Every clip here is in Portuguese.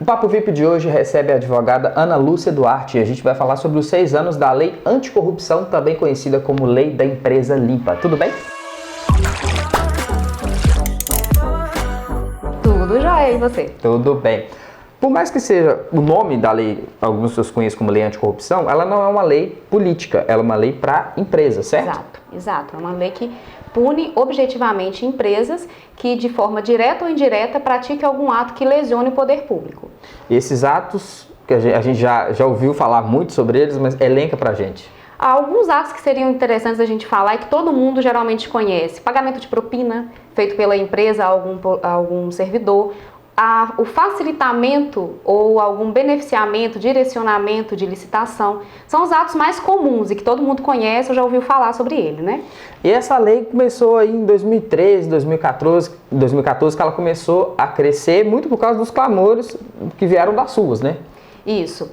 O Papo VIP de hoje recebe a advogada Ana Lúcia Duarte e a gente vai falar sobre os 6 anos da Lei Anticorrupção, também conhecida como Lei da Empresa Limpa. Tudo bem? Tudo já e você? Tudo bem. Por mais que seja o nome da lei, algumas pessoas conhecem como Lei Anticorrupção, ela não é uma lei política, ela é uma lei para empresas, certo? Exato. É uma lei que pune objetivamente empresas que, de forma direta ou indireta, pratiquem algum ato que lesione o poder público. E esses atos, que a gente já ouviu falar muito sobre eles, mas elenca pra gente. Há alguns atos que seriam interessantes a gente falar e que todo mundo geralmente conhece. Pagamento de propina, feito pela empresa a algum servidor. O facilitamento ou algum beneficiamento, direcionamento de licitação, são os atos mais comuns e que todo mundo conhece ou já ouviu falar sobre ele, né? E essa lei começou aí em 2013, 2014, que ela começou a crescer muito por causa dos clamores que vieram das ruas, né? Isso.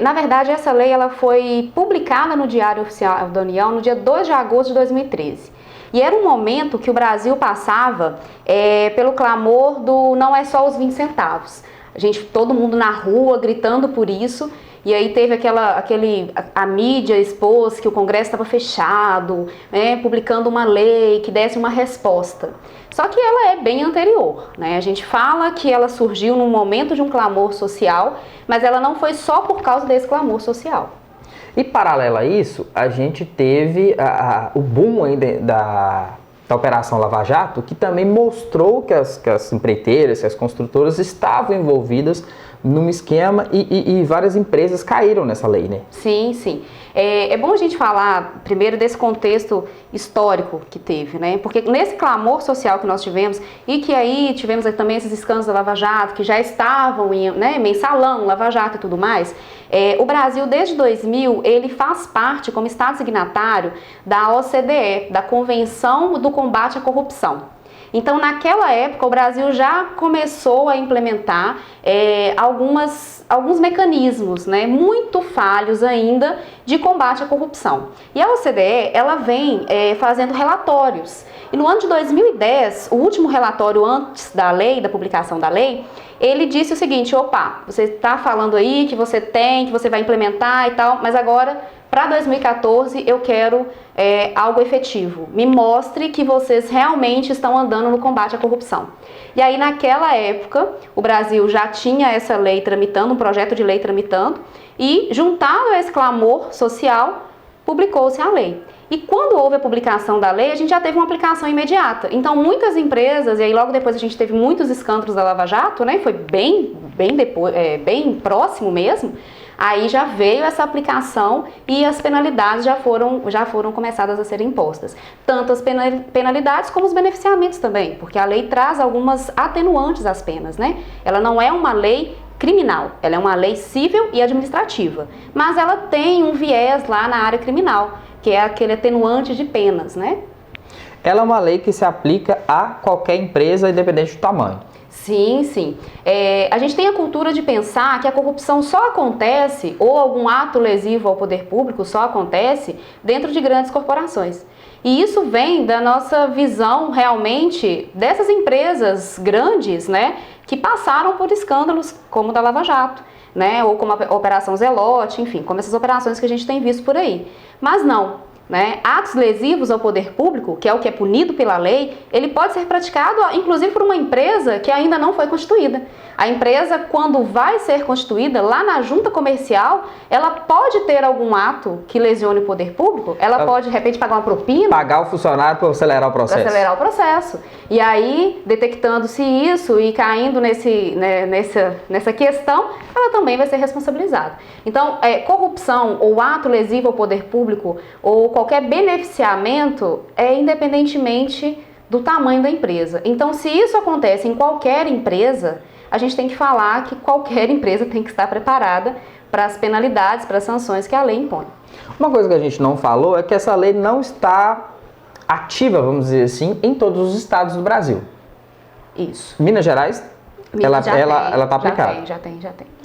Na verdade, essa lei ela foi publicada no Diário Oficial da União no dia 2 de agosto de 2013. E era um momento que o Brasil passava pelo clamor do não é só os 20 centavos. Todo mundo na rua gritando por isso. E aí teve a mídia expôs que o Congresso estava fechado, né, publicando uma lei que desse uma resposta. Só que ela é bem anterior, né? A gente fala que ela surgiu num momento de um clamor social, mas ela não foi só por causa desse clamor social. E paralelo a isso, a gente teve o boom aí da Operação Lava Jato, que também mostrou que as empreiteiras, que as construtoras estavam envolvidas num esquema e várias empresas caíram nessa lei, né? Sim. É bom a gente falar primeiro desse contexto histórico que teve, né? Porque nesse clamor social que nós tivemos e que aí tivemos também esses escândalos da Lava Jato que já estavam em mensalão, Lava Jato e tudo mais, o Brasil desde 2000 ele faz parte como Estado signatário da OCDE, da Convenção do Combate à Corrupção. Então, naquela época, o Brasil já começou a implementar alguns mecanismos, né, muito falhos ainda, de combate à corrupção. E a OCDE, ela vem fazendo relatórios. E no ano de 2010, o último relatório antes da lei, da publicação da lei, ele disse o seguinte: opa, você está falando aí que você vai implementar e tal, mas agora, para 2014, eu quero algo efetivo. Me mostre que vocês realmente estão andando no combate à corrupção. E aí, naquela época, o Brasil já tinha essa lei tramitando, um projeto de lei tramitando, e juntado a esse clamor social, publicou-se a lei. E quando houve a publicação da lei, a gente já teve uma aplicação imediata. Então, muitas empresas, e aí logo depois a gente teve muitos escândalos da Lava Jato, né? Foi bem próximo mesmo. Aí já veio essa aplicação e as penalidades já foram começadas a serem impostas. Tanto as penalidades como os beneficiamentos também, porque a lei traz algumas atenuantes às penas, né? Ela não é uma lei criminal, ela é uma lei civil e administrativa, mas ela tem um viés lá na área criminal, que é aquele atenuante de penas, né? Ela é uma lei que se aplica a qualquer empresa, independente do tamanho. Sim. A gente tem a cultura de pensar que a corrupção só acontece, ou algum ato lesivo ao poder público só acontece dentro de grandes corporações. E isso vem da nossa visão realmente dessas empresas grandes, né, que passaram por escândalos como o da Lava Jato, né, ou como a Operação Zelote, enfim, como essas operações que a gente tem visto por aí. Mas não, né, atos lesivos ao poder público, que é o que é punido pela lei, ele pode ser praticado inclusive por uma empresa que ainda não foi constituída. A empresa, quando vai ser constituída, lá na junta comercial, ela pode ter algum ato que lesione o poder público, ela pode, de repente, pagar uma propina. Pagar o funcionário para acelerar o processo. Para acelerar o processo. E aí, detectando-se isso e caindo nessa questão, ela também vai ser responsabilizada. Então, corrupção ou ato lesivo ao poder público ou qualquer beneficiamento independentemente do tamanho da empresa. Então, se isso acontece em qualquer empresa, a gente tem que falar que qualquer empresa tem que estar preparada para as penalidades, para as sanções que a lei impõe. Uma coisa que a gente não falou é que essa lei não está ativa, vamos dizer assim, em todos os estados do Brasil. Isso. Minas Gerais, ela está aplicada. Já tem,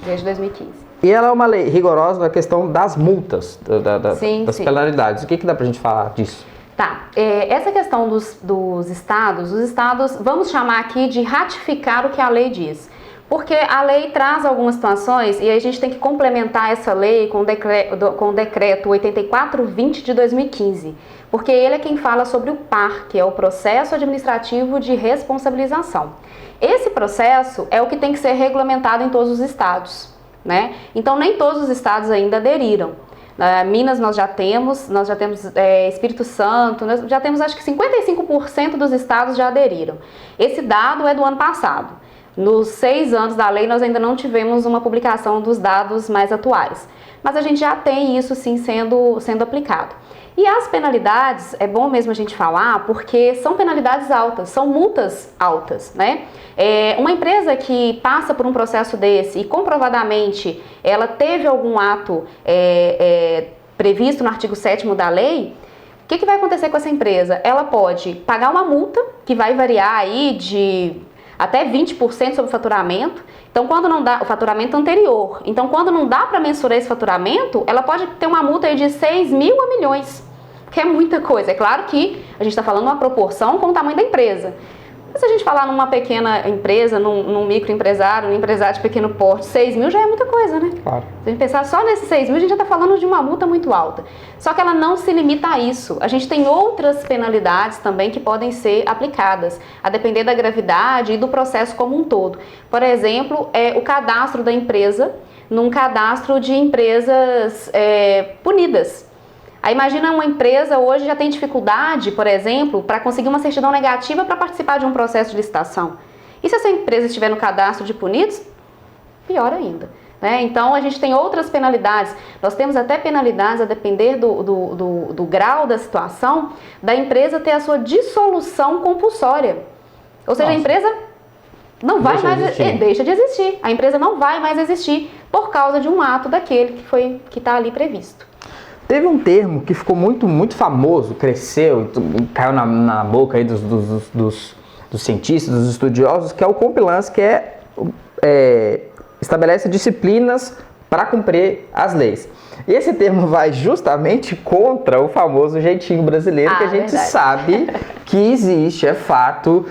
desde 2015. E ela é uma lei rigorosa na questão das multas, das sim. penalidades. O que dá pra gente falar disso? Tá, essa questão dos estados, os estados, vamos chamar aqui de ratificar o que a lei diz. Porque a lei traz algumas situações e aí a gente tem que complementar essa lei com o decreto 8420 de 2015, porque ele é quem fala sobre o PAR, que é o Processo Administrativo de Responsabilização. Esse processo é o que tem que ser regulamentado em todos os estados, né? Então nem todos os estados ainda aderiram. Minas nós já temos Espírito Santo, nós já temos acho que 55% dos estados já aderiram. Esse dado é do ano passado. Nos 6 anos da lei, nós ainda não tivemos uma publicação dos dados mais atuais. Mas a gente já tem isso, sim, sendo aplicado. E as penalidades, é bom mesmo a gente falar, porque são penalidades altas, são multas altas, né? Uma empresa que passa por um processo desse e comprovadamente ela teve algum ato previsto no artigo 7º da lei, o que vai acontecer com essa empresa? Ela pode pagar uma multa, que vai variar aí de até 20% sobre o faturamento. Então, quando não dá o faturamento anterior, então quando não dá para mensurar esse faturamento, ela pode ter uma multa aí de 6 mil a milhões, que é muita coisa. É claro que a gente está falando uma proporção com o tamanho da empresa. Mas se a gente falar numa pequena empresa, num microempresário, num empresário de pequeno porte, 6 mil já é muita coisa, né? Claro. Se a gente pensar só nesses 6 mil, a gente já está falando de uma multa muito alta. Só que ela não se limita a isso. A gente tem outras penalidades também que podem ser aplicadas, a depender da gravidade e do processo como um todo. Por exemplo, o cadastro da empresa num cadastro de empresas punidas. Aí imagina uma empresa hoje já tem dificuldade, por exemplo, para conseguir uma certidão negativa para participar de um processo de licitação. E se essa empresa estiver no cadastro de punidos, pior ainda, né? Então a gente tem outras penalidades. Nós temos até penalidades a depender do grau da situação, da empresa ter a sua dissolução compulsória. Ou seja, a empresa não vai deixa de existir. A empresa não vai mais existir por causa de um ato daquele que está ali previsto. Teve um termo que ficou muito famoso, cresceu, caiu na boca aí dos cientistas, dos estudiosos, que é o compliance, que estabelece disciplinas para cumprir as leis. E esse termo vai justamente contra o famoso jeitinho brasileiro, que a gente sabe que existe, é fato.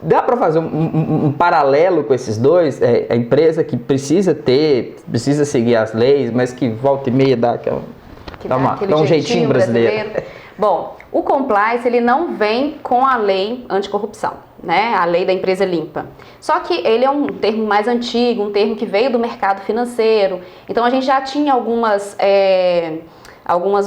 Dá para fazer um paralelo com esses dois? A empresa que precisa seguir as leis, mas que volta e meia dá um jeitinho brasileiro. Bom, o compliance ele não vem com a lei anticorrupção, né? A lei da empresa limpa. Só que ele é um termo mais antigo, um termo que veio do mercado financeiro. Então a gente já tinha algumas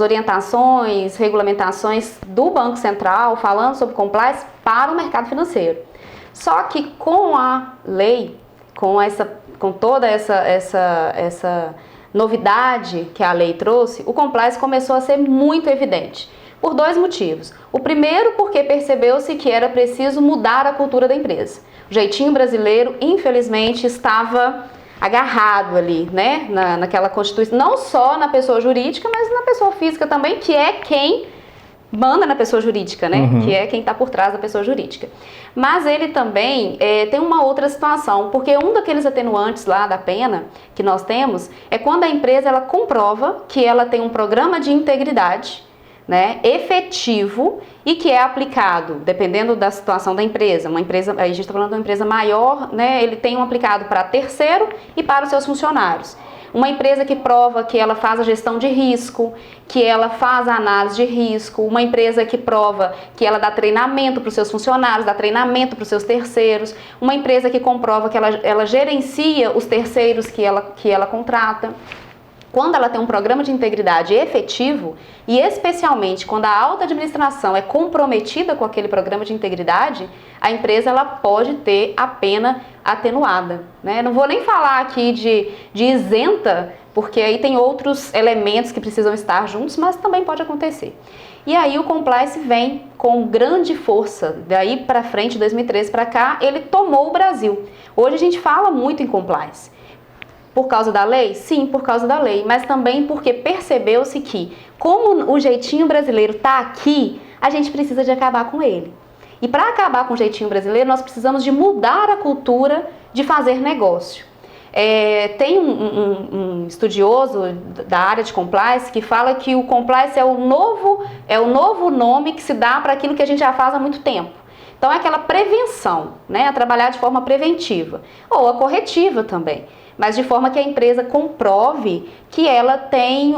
orientações, regulamentações do Banco Central falando sobre compliance para o mercado financeiro. Só que com a lei, com toda essa novidade que a lei trouxe, o compliance começou a ser muito evidente, por 2 motivos. O primeiro, porque percebeu-se que era preciso mudar a cultura da empresa. O jeitinho brasileiro, infelizmente, estava agarrado ali, né, naquela constituição, não só na pessoa jurídica, mas na pessoa física também, que é quem manda na pessoa jurídica, né? Que é quem está por trás da pessoa jurídica. Mas ele também tem uma outra situação, porque um daqueles atenuantes lá da pena que nós temos é quando a empresa ela comprova que ela tem um programa de integridade, né, efetivo e que é aplicado, dependendo da situação da empresa. Uma empresa, aí a gente está falando de uma empresa maior, né? Ele tem um aplicado para terceiro e para os seus funcionários. Uma empresa que prova que ela faz a gestão de risco, que ela faz a análise de risco, uma empresa que prova que ela dá treinamento para os seus funcionários, dá treinamento para os seus terceiros, uma empresa que comprova que ela gerencia os terceiros que ela contrata. Quando ela tem um programa de integridade efetivo, e especialmente quando a alta administração é comprometida com aquele programa de integridade, a empresa ela pode ter a pena atenuada, né? Não vou nem falar aqui de isenta, porque aí tem outros elementos que precisam estar juntos, mas também pode acontecer. E aí o compliance vem com grande força, daí para frente, 2013 para cá, ele tomou o Brasil. Hoje a gente fala muito em compliance. Por causa da lei? Sim, por causa da lei, mas também porque percebeu-se que, como o jeitinho brasileiro está aqui, a gente precisa de acabar com ele. E para acabar com o jeitinho brasileiro, nós precisamos de mudar a cultura de fazer negócio. Tem um estudioso da área de compliance que fala que o compliance é o novo nome que se dá para aquilo que a gente já faz há muito tempo. Então é aquela prevenção, né? A trabalhar de forma preventiva ou a corretiva também, mas de forma que a empresa comprove que ela tem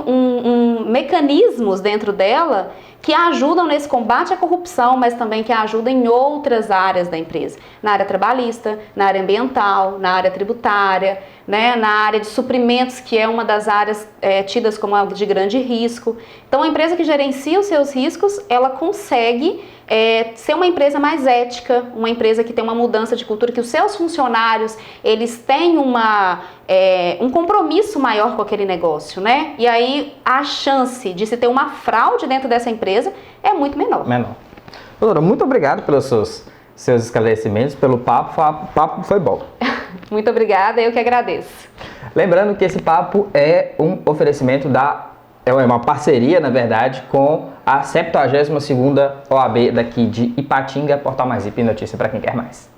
mecanismos dentro dela que ajudam nesse combate à corrupção, mas também que ajudam em outras áreas da empresa, na área trabalhista, na área ambiental, na área tributária, né, na área de suprimentos, que é uma das áreas tidas como de grande risco. Então, a empresa que gerencia os seus riscos, ela consegue ser uma empresa mais ética, uma empresa que tem uma mudança de cultura, que os seus funcionários, eles têm um compromisso maior com aquele negócio, né? E aí a chance de se ter uma fraude dentro dessa empresa é muito menor. Doutora, muito obrigado pelos seus esclarecimentos, pelo papo. O papo foi bom. Muito obrigada, eu que agradeço. Lembrando que esse papo é um oferecimento é uma parceria, na verdade, com a 72ª OAB daqui de Ipatinga, Portal Mais IP, notícia para quem quer mais.